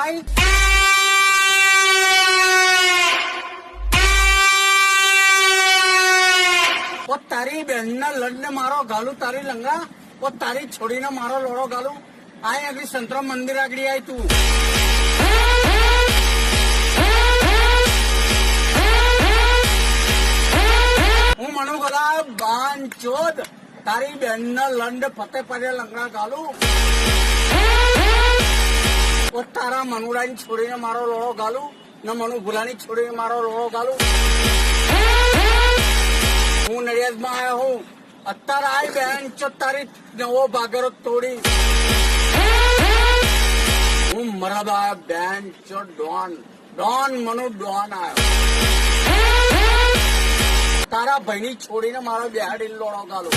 આઈ તારી બેન ના લડને મારો ગાલું તારી લંગા તારી છોડીને મારો લોડો ગાલું આય આગળ સંતરામ મંદિર આગળ આય તું હું મનુ ગલા બાન ચોદ તારી બેન ના લંડ ફતે પડે લંગડા ગાલું તારા મનુરાની છોડીને મારો લોડો ગાલું ને મનુ ભુલાની છોડીને મારો લોડો ગાલું હું નડિયાદ માં આવ્યો હું અત્યારે આઈ બેન ચો તારી નવો ભાગરો તોડી હું મરદ આવ્યો બેન ચો ડોન મનુ ડોન આવ્યો તારા ભાઈની છોડીને મારો બેહાડી લોડો ગાલો